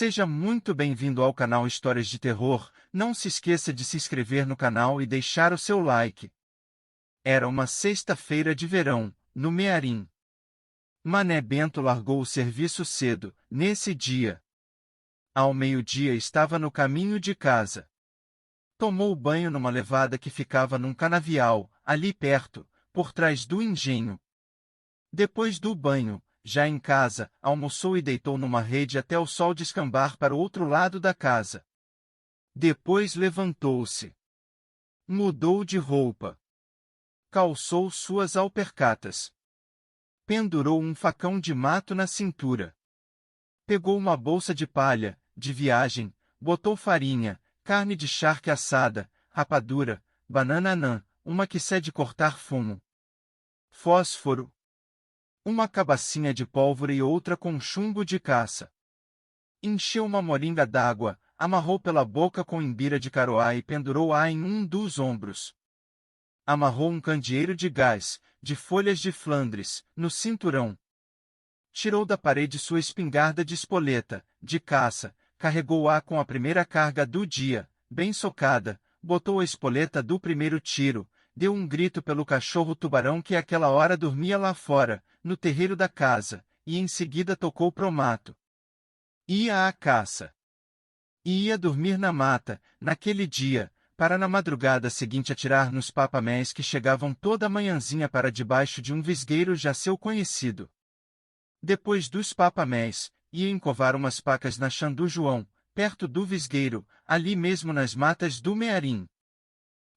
Seja muito bem-vindo ao canal Histórias de Terror. Não se esqueça de se inscrever no canal e deixar o seu like. Era uma sexta-feira de verão, no Mearim. Mané Bento largou o serviço cedo, nesse dia. Ao meio-dia estava no caminho de casa. Tomou banho numa levada que ficava num canavial, ali perto, por trás do engenho. Depois do banho, já em casa, almoçou e deitou numa rede até o sol descambar para o outro lado da casa. Depois levantou-se. Mudou de roupa. Calçou suas alpercatas. Pendurou um facão de mato na cintura. Pegou uma bolsa de palha, de viagem, botou farinha, carne de charque assada, rapadura, banana anã, uma quissé de cortar fumo, fósforo, uma cabacinha de pólvora e outra com chumbo de caça. Encheu uma moringa d'água, amarrou pela boca com imbira de caroá e pendurou-a em um dos ombros. Amarrou um candeeiro de gás, de folhas de Flandres, no cinturão. Tirou da parede sua espingarda de espoleta, de caça, carregou-a com a primeira carga do dia, bem socada, botou a espoleta do primeiro tiro, deu um grito pelo cachorro tubarão que àquela hora dormia lá fora, no terreiro da casa, e em seguida tocou pro mato. Ia à caça. E ia dormir na mata, naquele dia, para na madrugada seguinte atirar nos papamés que chegavam toda manhãzinha para debaixo de um visgueiro já seu conhecido. Depois dos papamés, ia encovar umas pacas na chã do João, perto do visgueiro, ali mesmo nas matas do Mearim.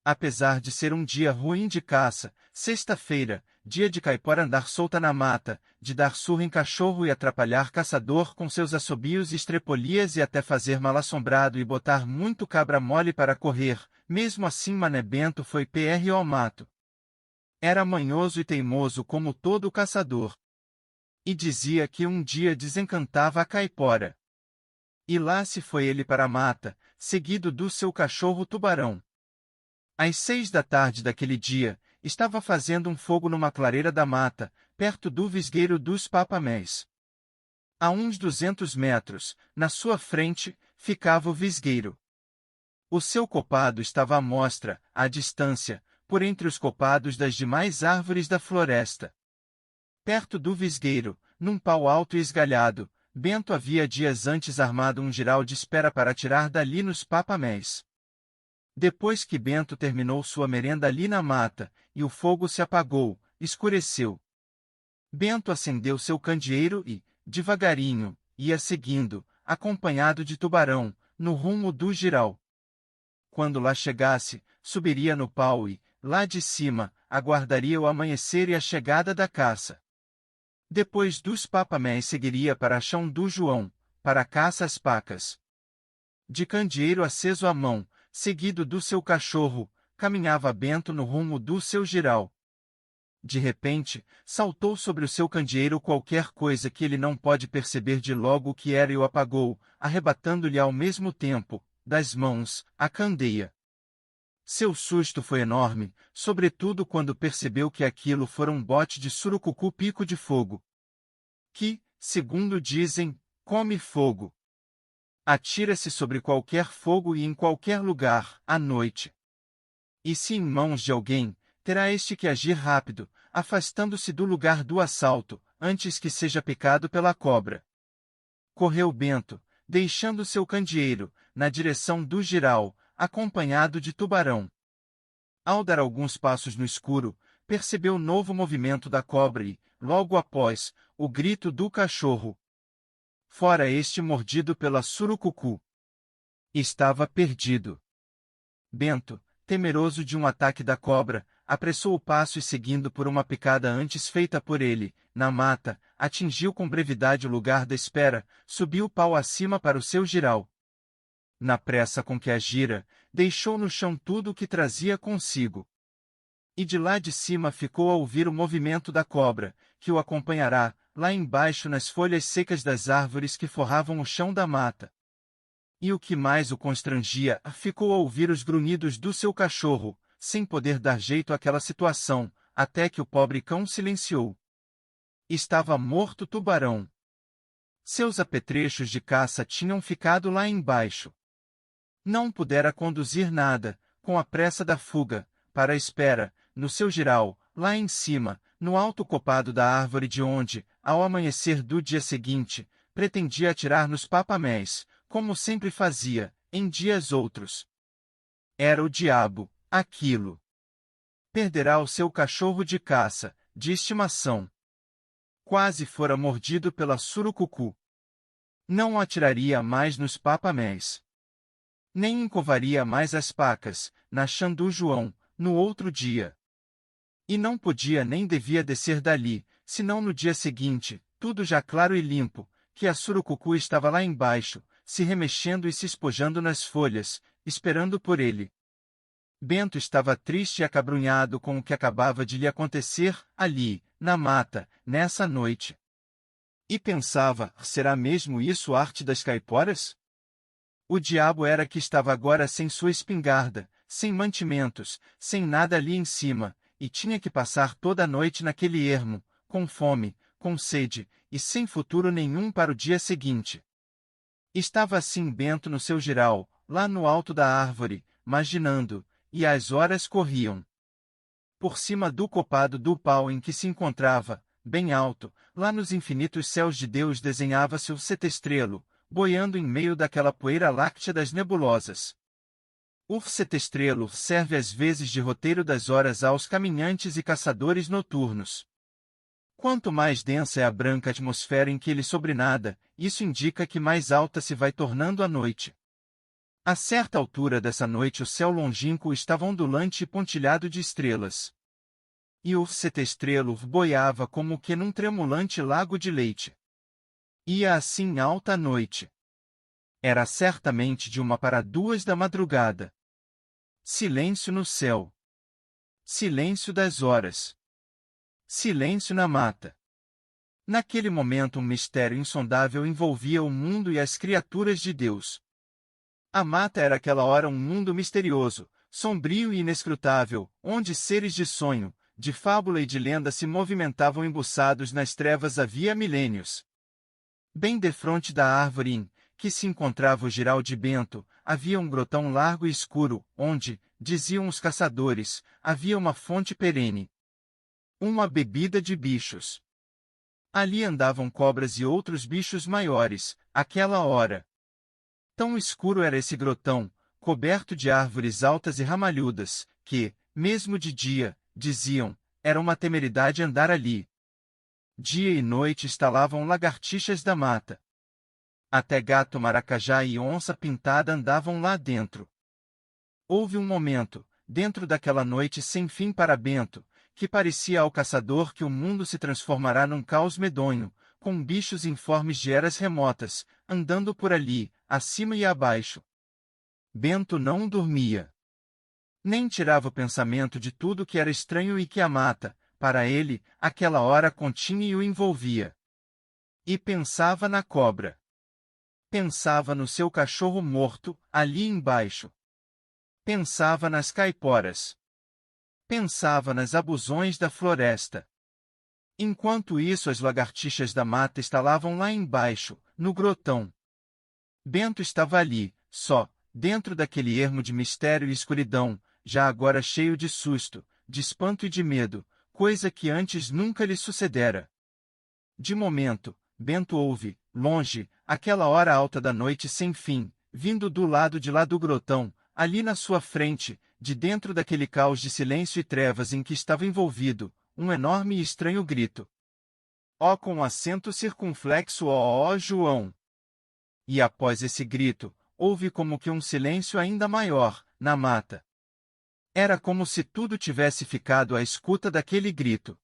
Apesar de ser um dia ruim de caça, sexta-feira, dia de caipora andar solta na mata, de dar surra em cachorro e atrapalhar caçador com seus assobios e estrepolias e até fazer mal-assombrado e botar muito cabra mole para correr, mesmo assim Mané Bento foi pro ao mato. Era manhoso e teimoso como todo caçador. E dizia que um dia desencantava a caipora. E lá se foi ele para a mata, seguido do seu cachorro tubarão. Às 6 da tarde daquele dia, estava fazendo um fogo numa clareira da mata, perto do visgueiro dos papamés. A uns 200 metros, na sua frente, ficava o visgueiro. O seu copado estava à mostra, à distância, por entre os copados das demais árvores da floresta. Perto do visgueiro, num pau alto e esgalhado, Bento havia dias antes armado um giral de espera para atirar dali nos papamés. Depois que Bento terminou sua merenda ali na mata, e o fogo se apagou, escureceu. Bento acendeu seu candeeiro e, devagarinho, ia seguindo, acompanhado de Tubarão, no rumo do giral. Quando lá chegasse, subiria no pau e, lá de cima, aguardaria o amanhecer e a chegada da caça. Depois dos papamés seguiria para a chão do João, para a caça às pacas. De candeeiro aceso à mão, seguido do seu cachorro, caminhava Bento no rumo do seu giral. De repente, saltou sobre o seu candeeiro qualquer coisa que ele não pode perceber de logo o que era e o apagou, arrebatando-lhe ao mesmo tempo, das mãos, a candeia. Seu susto foi enorme, sobretudo quando percebeu que aquilo fora um bote de surucucu pico de fogo. Que, segundo dizem, come fogo. Atira-se sobre qualquer fogo e em qualquer lugar, à noite. E se em mãos de alguém, terá este que agir rápido, afastando-se do lugar do assalto, antes que seja picado pela cobra. Correu Bento, deixando seu candeeiro, na direção do giral, acompanhado de Tubarão. Ao dar alguns passos no escuro, percebeu novo movimento da cobra e, logo após, o grito do cachorro. Fora este mordido pela surucucu. Estava perdido. Bento, temeroso de um ataque da cobra, apressou o passo e seguindo por uma picada antes feita por ele, na mata, atingiu com brevidade o lugar da espera, subiu pau acima para o seu giral. Na pressa com que agira, deixou no chão tudo o que trazia consigo. E de lá de cima ficou a ouvir o movimento da cobra, que o acompanhará, lá embaixo nas folhas secas das árvores que forravam o chão da mata. E o que mais o constrangia, ficou a ouvir os grunhidos do seu cachorro, sem poder dar jeito àquela situação, até que o pobre cão silenciou. Estava morto Tubarão. Seus apetrechos de caça tinham ficado lá embaixo. Não pudera conduzir nada, com a pressa da fuga, para a espera, no seu giral, lá em cima, no alto copado da árvore de onde, ao amanhecer do dia seguinte, pretendia atirar nos papaméis, como sempre fazia, em dias outros. Era o diabo, aquilo. Perderá o seu cachorro de caça, de estimação. Quase fora mordido pela surucucu. Não atiraria mais nos papaméis. Nem encovaria mais as pacas, na Xandu João, no outro dia. E não podia nem devia descer dali, senão no dia seguinte, tudo já claro e limpo, que a surucucu estava lá embaixo, se remexendo e se espojando nas folhas, esperando por ele. Bento estava triste e acabrunhado com o que acabava de lhe acontecer, ali, na mata, nessa noite. E pensava, será mesmo isso arte das caiporas? O diabo era que estava agora sem sua espingarda, sem mantimentos, sem nada ali em cima, e tinha que passar toda a noite naquele ermo, com fome, com sede, e sem futuro nenhum para o dia seguinte. Estava assim Bento no seu giral, lá no alto da árvore, imaginando, e as horas corriam. Por cima do copado do pau em que se encontrava, bem alto, lá nos infinitos céus de Deus desenhava-se o setestrelo, boiando em meio daquela poeira láctea das nebulosas. O setestrelo serve às vezes de roteiro das horas aos caminhantes e caçadores noturnos. Quanto mais densa é a branca atmosfera em que ele sobrenada, isso indica que mais alta se vai tornando a noite. A certa altura dessa noite o céu longínquo estava ondulante e pontilhado de estrelas. E o setestrelo boiava como que num tremulante lago de leite. Ia assim alta a noite. Era certamente de 1 para 2 da madrugada. Silêncio no céu. Silêncio das horas. Silêncio na mata. Naquele momento um mistério insondável envolvia o mundo e as criaturas de Deus. A mata era aquela hora um mundo misterioso, sombrio e inescrutável, onde seres de sonho, de fábula e de lenda se movimentavam embuçados nas trevas havia milênios. Bem defronte da árvore em que se encontrava o giral de Bento, havia um grotão largo e escuro, onde, diziam os caçadores, havia uma fonte perene. Uma bebida de bichos. Ali andavam cobras e outros bichos maiores, àquela hora. Tão escuro era esse grotão, coberto de árvores altas e ramalhudas, que, mesmo de dia, diziam, era uma temeridade andar ali. Dia e noite estalavam lagartixas da mata. Até gato maracajá e onça pintada andavam lá dentro. Houve um momento, dentro daquela noite sem fim para Bento, que parecia ao caçador que o mundo se transformará num caos medonho, com bichos informes de eras remotas, andando por ali, acima e abaixo. Bento não dormia. Nem tirava o pensamento de tudo que era estranho e que a mata, para ele, aquela hora continha e o envolvia. E pensava na cobra. Pensava no seu cachorro morto, ali embaixo. Pensava nas caiporas. Pensava nas abusões da floresta. Enquanto isso as lagartixas da mata estalavam lá embaixo, no grotão. Bento estava ali, só, dentro daquele ermo de mistério e escuridão, já agora cheio de susto, de espanto e de medo, coisa que antes nunca lhe sucedera. De momento, Bento ouve, longe, aquela hora alta da noite sem fim, vindo do lado de lá do grotão, ali na sua frente, de dentro daquele caos de silêncio e trevas em que estava envolvido, um enorme e estranho grito. Ó com acento circunflexo ó João! E após esse grito, houve como que um silêncio ainda maior, na mata. Era como se tudo tivesse ficado à escuta daquele grito.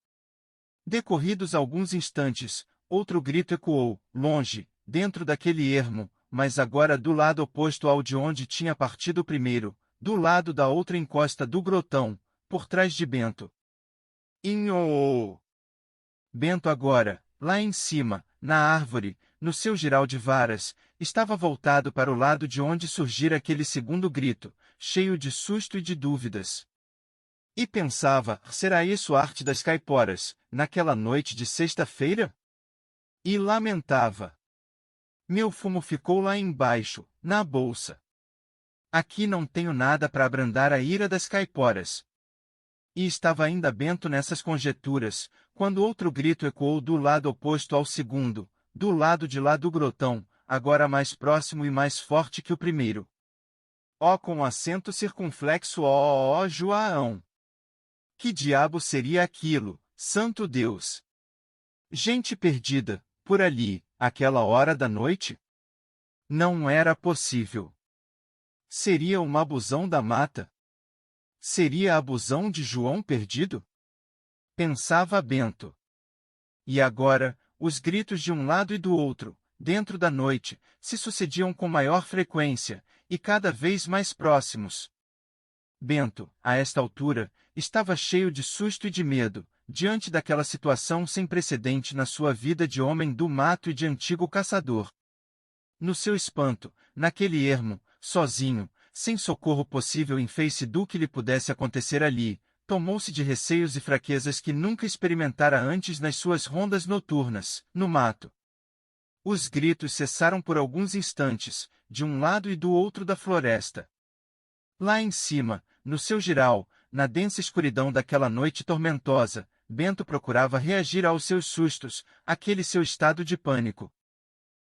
Decorridos alguns instantes, outro grito ecoou, longe, dentro daquele ermo, mas agora do lado oposto ao de onde tinha partido o primeiro, do lado da outra encosta do grotão, por trás de Bento. Inho! Bento agora, lá em cima, na árvore, no seu giral de varas, estava voltado para o lado de onde surgira aquele segundo grito, cheio de susto e de dúvidas. E pensava, será isso arte das caiporas, naquela noite de sexta-feira? E lamentava. Meu fumo ficou lá embaixo, na bolsa. Aqui não tenho nada para abrandar a ira das caiporas. E estava ainda Bento nessas conjecturas, quando outro grito ecoou do lado oposto ao segundo, do lado de lá do grotão, agora mais próximo e mais forte que o primeiro. Ó com acento circunflexo ó João. Que diabo seria aquilo, santo Deus? Gente perdida, por ali, àquela hora da noite? Não era possível. Seria uma abusão da mata? Seria a abusão de João perdido? Pensava Bento. E agora, os gritos de um lado e do outro, dentro da noite, se sucediam com maior frequência, e cada vez mais próximos. Bento, a esta altura, estava cheio de susto e de medo, diante daquela situação sem precedente na sua vida de homem do mato e de antigo caçador. No seu espanto, naquele ermo, sozinho, sem socorro possível em face do que lhe pudesse acontecer ali, tomou-se de receios e fraquezas que nunca experimentara antes nas suas rondas noturnas, no mato. Os gritos cessaram por alguns instantes, de um lado e do outro da floresta. Lá em cima, no seu giral, na densa escuridão daquela noite tormentosa, Bento procurava reagir aos seus sustos, àquele seu estado de pânico.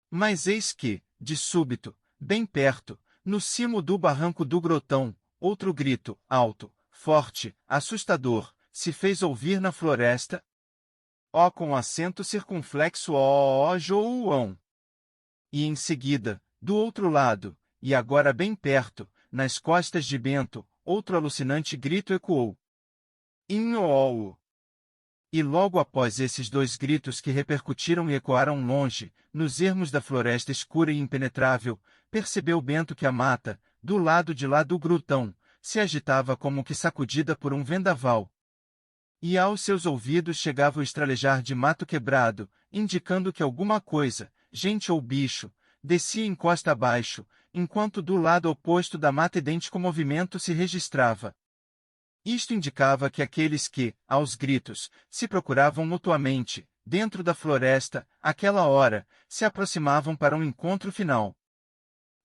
Mas eis que, de súbito, bem perto, no cimo do barranco do grotão, outro grito, alto, forte, assustador, se fez ouvir na floresta. Ó com acento circunflexo ó João. E em seguida, do outro lado, e agora bem perto, nas costas de Bento, outro alucinante grito ecoou. Inho! E logo após esses dois gritos que repercutiram e ecoaram longe, nos ermos da floresta escura e impenetrável, percebeu Bento que a mata, do lado de lá do grotão, se agitava como que sacudida por um vendaval. E aos seus ouvidos chegava o estralejar de mato quebrado, indicando que alguma coisa, gente ou bicho, descia encosta abaixo, enquanto do lado oposto da mata idêntico movimento se registrava. Isto indicava que aqueles que, aos gritos, se procuravam mutuamente, dentro da floresta, àquela hora, se aproximavam para um encontro final.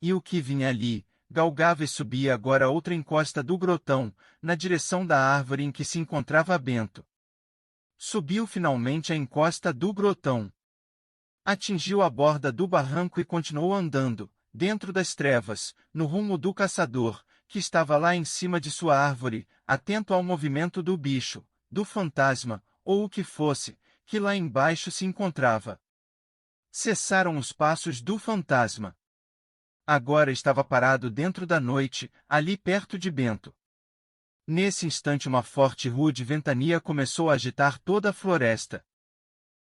E o que vinha ali, galgava e subia agora outra encosta do grotão, na direção da árvore em que se encontrava Bento. Subiu finalmente a encosta do grotão. Atingiu a borda do barranco e continuou andando, dentro das trevas, no rumo do caçador, que estava lá em cima de sua árvore, atento ao movimento do bicho, do fantasma, ou o que fosse, que lá embaixo se encontrava. Cessaram os passos do fantasma. Agora estava parado dentro da noite, ali perto de Bento. Nesse instante uma forte e rude ventania começou a agitar toda a floresta.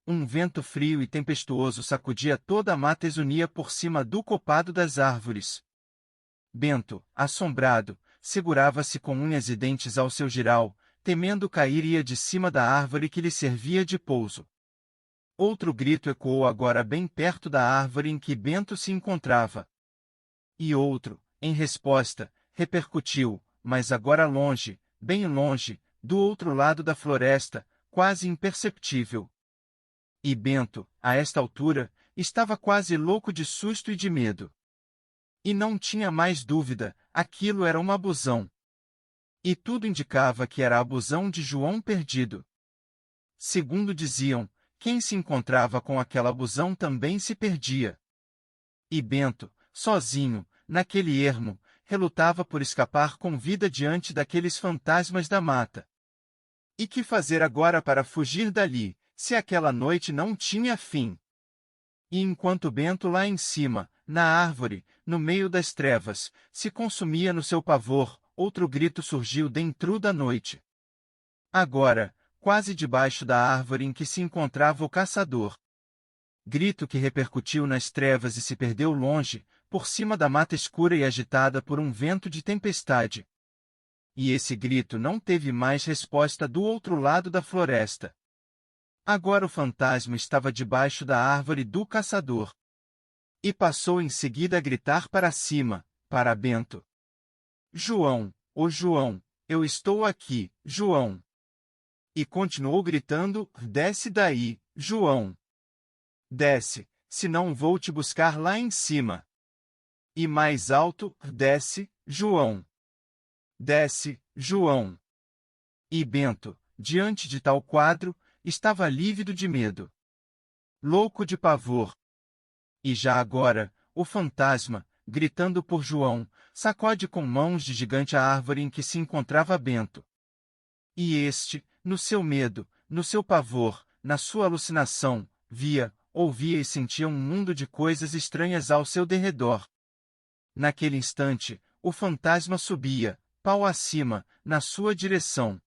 Um vento frio e tempestuoso sacudia toda a mata e unia por cima do copado das árvores. Bento, assombrado, segurava-se com unhas e dentes ao seu giral, temendo cair ia de cima da árvore que lhe servia de pouso. Outro grito ecoou agora bem perto da árvore em que Bento se encontrava. E outro, em resposta, repercutiu, mas agora longe, bem longe, do outro lado da floresta, quase imperceptível. E Bento, a esta altura, estava quase louco de susto e de medo. E não tinha mais dúvida, aquilo era uma abusão. E tudo indicava que era a abusão de João perdido. Segundo diziam, quem se encontrava com aquela abusão também se perdia. E Bento, sozinho, naquele ermo, relutava por escapar com vida diante daqueles fantasmas da mata. E que fazer agora para fugir dali, se aquela noite não tinha fim? E enquanto Bento lá em cima, na árvore, no meio das trevas, se consumia no seu pavor, outro grito surgiu dentro da noite. Agora, quase debaixo da árvore em que se encontrava o caçador. Grito que repercutiu nas trevas e se perdeu longe, por cima da mata escura e agitada por um vento de tempestade. E esse grito não teve mais resposta do outro lado da floresta. Agora o fantasma estava debaixo da árvore do caçador. E passou em seguida a gritar para cima, para Bento. João, ô João, eu estou aqui, João. E continuou gritando, desce daí, João. Desce, senão vou te buscar lá em cima. E mais alto, desce, João. Desce, João. E Bento, diante de tal quadro, estava lívido de medo. Louco de pavor. E já agora, o fantasma, gritando por João, sacode com mãos de gigante a árvore em que se encontrava Bento. E este, no seu medo, no seu pavor, na sua alucinação, via, ouvia e sentia um mundo de coisas estranhas ao seu derredor. Naquele instante, o fantasma subia, pau acima, na sua direção.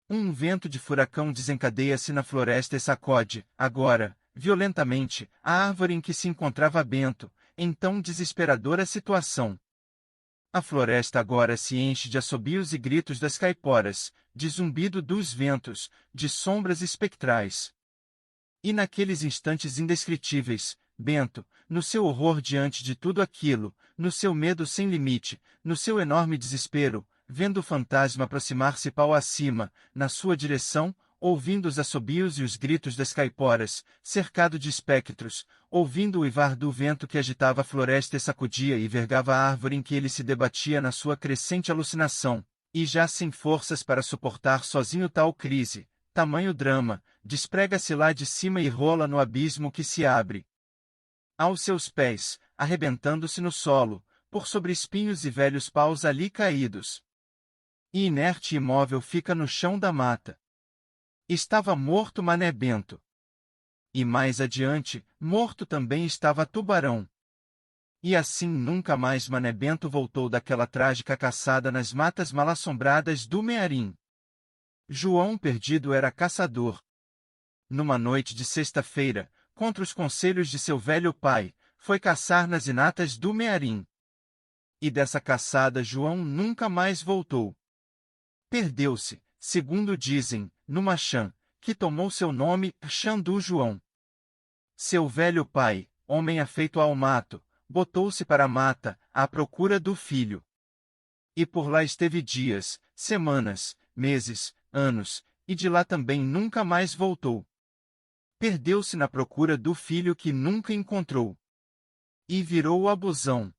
Um vento de furacão desencadeia-se na floresta e sacode, agora, violentamente, a árvore em que se encontrava Bento, em tão desesperadora situação. A floresta agora se enche de assobios e gritos das caiporas, de zumbido dos ventos, de sombras espectrais. E naqueles instantes indescritíveis, Bento, no seu horror diante de tudo aquilo, no seu medo sem limite, no seu enorme desespero, vendo o fantasma aproximar-se pau acima, na sua direção, ouvindo os assobios e os gritos das caiporas, cercado de espectros, ouvindo o uivar do vento que agitava a floresta e sacudia e vergava a árvore em que ele se debatia na sua crescente alucinação, e já sem forças para suportar sozinho tal crise, tamanho drama, desprega-se lá de cima e rola no abismo que se abre aos seus pés, arrebentando-se no solo, por sobre espinhos e velhos paus ali caídos. E inerte e imóvel fica no chão da mata. Estava morto Mané Bento. E mais adiante, morto também estava Tubarão. E assim nunca mais Mané Bento voltou daquela trágica caçada nas matas mal-assombradas do Mearim. João Perdido era caçador. Numa noite de sexta-feira, contra os conselhos de seu velho pai, foi caçar nas inatas do Mearim. E dessa caçada João nunca mais voltou. Perdeu-se, segundo dizem, numa chã, que tomou seu nome, Chã do João. Seu velho pai, homem afeito ao mato, botou-se para a mata, à procura do filho. E por lá esteve dias, semanas, meses, anos, e de lá também nunca mais voltou. Perdeu-se na procura do filho que nunca encontrou. E virou o abusão.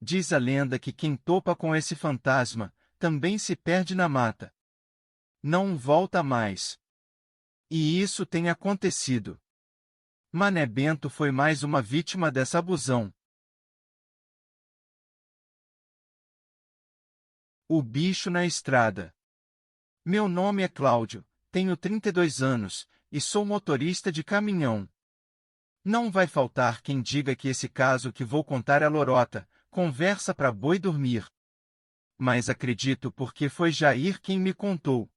Diz a lenda que quem topa com esse fantasma, também se perde na mata. Não volta mais. E isso tem acontecido. Mané Bento foi mais uma vítima dessa abusão. O bicho na estrada. Meu nome é Cláudio, tenho 32 anos, e sou motorista de caminhão. Não vai faltar quem diga que esse caso que vou contar é lorota, conversa para boi dormir. Mas acredito porque foi Jair quem me contou.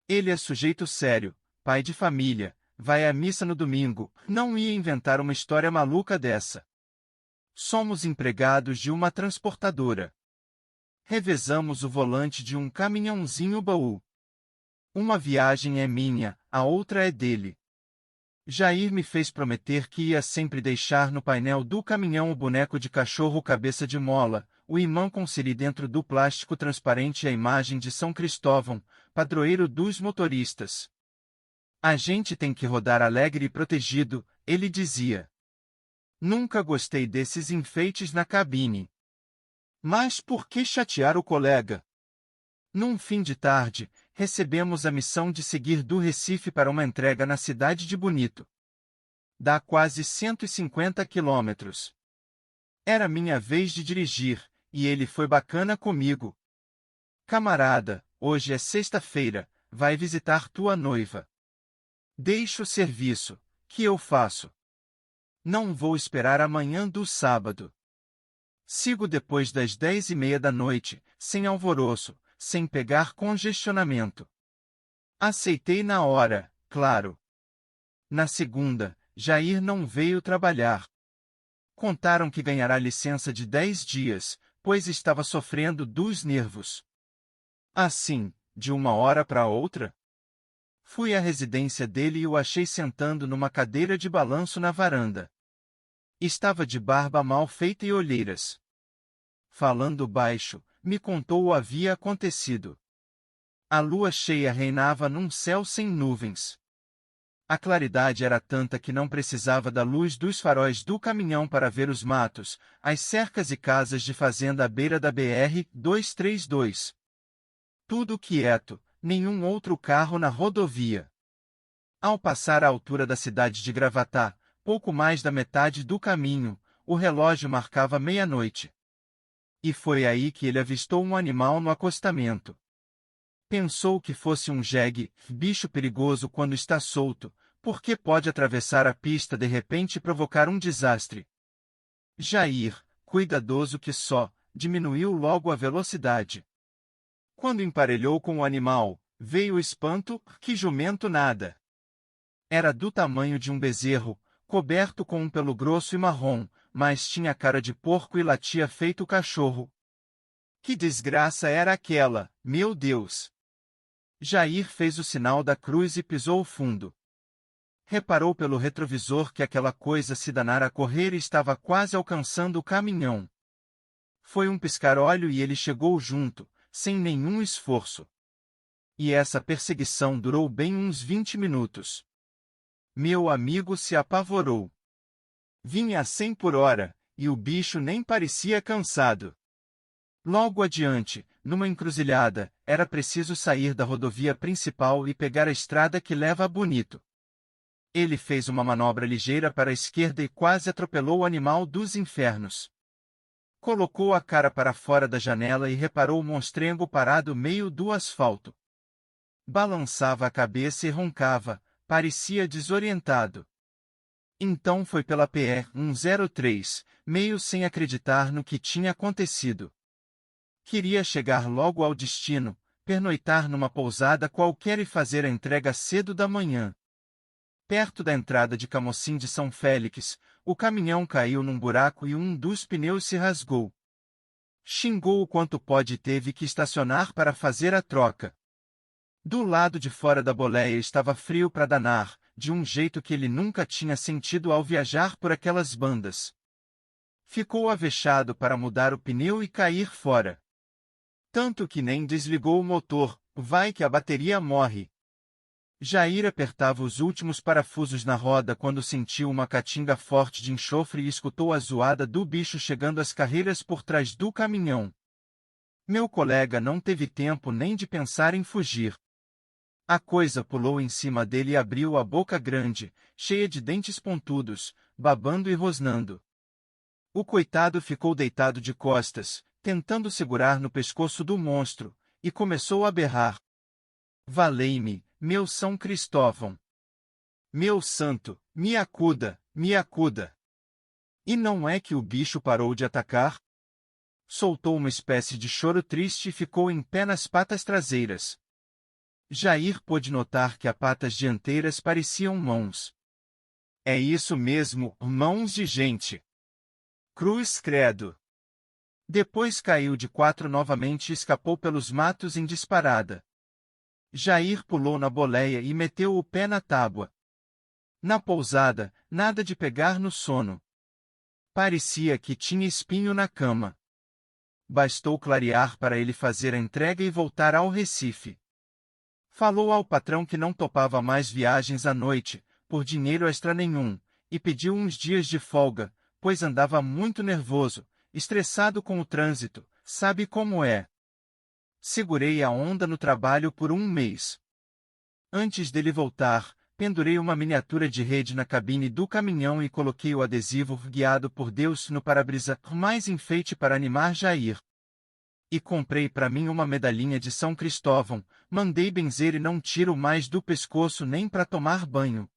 Ele é sujeito sério, pai de família, vai à missa no domingo, não ia inventar uma história maluca dessa. Somos empregados de uma transportadora. Revezamos o volante de um caminhãozinho baú. Uma viagem é minha, a outra é dele. Jair me fez prometer que ia sempre deixar no painel do caminhão o boneco de cachorro cabeça de mola, o imã com siri dentro do plástico transparente e a imagem de São Cristóvão, padroeiro dos motoristas. A gente tem que rodar alegre e protegido, ele dizia. Nunca gostei desses enfeites na cabine. Mas por que chatear o colega? Num fim de tarde, recebemos a missão de seguir do Recife para uma entrega na cidade de Bonito. Dá quase 150 quilômetros. Era minha vez de dirigir, e ele foi bacana comigo. Camarada, hoje é sexta-feira, vai visitar tua noiva. Deixa o serviço, que eu faço. Não vou esperar amanhã do sábado. Sigo depois das 10:30 da noite, sem alvoroço, sem pegar congestionamento. Aceitei na hora, claro. Na segunda, Jair não veio trabalhar. Contaram que ganhará licença de 10 dias, pois estava sofrendo dos nervos. Assim, de uma hora para outra? Fui à residência dele e o achei sentando numa cadeira de balanço na varanda. Estava de barba mal feita e olheiras. Falando baixo, me contou o havia acontecido. A lua cheia reinava num céu sem nuvens. A claridade era tanta que não precisava da luz dos faróis do caminhão para ver os matos, as cercas e casas de fazenda à beira da BR-232. Tudo quieto, nenhum outro carro na rodovia. Ao passar à altura da cidade de Gravatá, pouco mais da metade do caminho, o relógio marcava meia-noite. E foi aí que ele avistou um animal no acostamento. Pensou que fosse um jegue, bicho perigoso quando está solto, porque pode atravessar a pista de repente e provocar um desastre. Jair, cuidadoso que só, diminuiu logo a velocidade. Quando emparelhou com o animal, veio o espanto, que jumento nada. Era do tamanho de um bezerro, coberto com um pelo grosso e marrom, mas tinha cara de porco e latia feito cachorro. Que desgraça era aquela, meu Deus! Jair fez o sinal da cruz e pisou fundo. Reparou pelo retrovisor que aquela coisa se danara a correr e estava quase alcançando o caminhão. Foi um piscar-olho e ele chegou junto, sem nenhum esforço. E essa perseguição durou bem uns 20 minutos. Meu amigo se apavorou. Vinha a 100 por hora, e o bicho nem parecia cansado. Logo adiante, numa encruzilhada, era preciso sair da rodovia principal e pegar a estrada que leva a Bonito. Ele fez uma manobra ligeira para a esquerda e quase atropelou o animal dos infernos. Colocou a cara para fora da janela e reparou o monstrengo parado meio do asfalto. Balançava a cabeça e roncava, parecia desorientado. Então foi pela PE 103, meio sem acreditar no que tinha acontecido. Queria chegar logo ao destino, pernoitar numa pousada qualquer e fazer a entrega cedo da manhã. Perto da entrada de Camocim de São Félix, o caminhão caiu num buraco e um dos pneus se rasgou. Xingou o quanto pode e teve que estacionar para fazer a troca. Do lado de fora da boleia estava frio para danar, de um jeito que ele nunca tinha sentido ao viajar por aquelas bandas. Ficou avexado para mudar o pneu e cair fora. Tanto que nem desligou o motor, vai que a bateria morre. Jair apertava os últimos parafusos na roda quando sentiu uma catinga forte de enxofre e escutou a zoada do bicho chegando às carreiras por trás do caminhão. Meu colega não teve tempo nem de pensar em fugir. A coisa pulou em cima dele e abriu a boca grande, cheia de dentes pontudos, babando e rosnando. O coitado ficou deitado de costas, tentando segurar no pescoço do monstro, e começou a berrar. Valei-me, meu São Cristóvão! Meu santo, me acuda, me acuda! E não é que o bicho parou de atacar? Soltou uma espécie de choro triste e ficou em pé nas patas traseiras. Jair pôde notar que as patas dianteiras pareciam mãos. É isso mesmo, mãos de gente. Cruz credo. Depois caiu de quatro novamente e escapou pelos matos em disparada. Jair pulou na boleia e meteu o pé na tábua. Na pousada, nada de pegar no sono. Parecia que tinha espinho na cama. Bastou clarear para ele fazer a entrega e voltar ao Recife. Falou ao patrão que não topava mais viagens à noite, por dinheiro extra nenhum, e pediu uns dias de folga, pois andava muito nervoso, estressado com o trânsito, sabe como é. Segurei a onda no trabalho por um mês. Antes dele voltar, pendurei uma miniatura de rede na cabine do caminhão e coloquei o adesivo guiado por Deus no para-brisa, mais enfeite para animar Jair. E comprei para mim uma medalhinha de São Cristóvão, mandei benzer e não tiro mais do pescoço nem para tomar banho.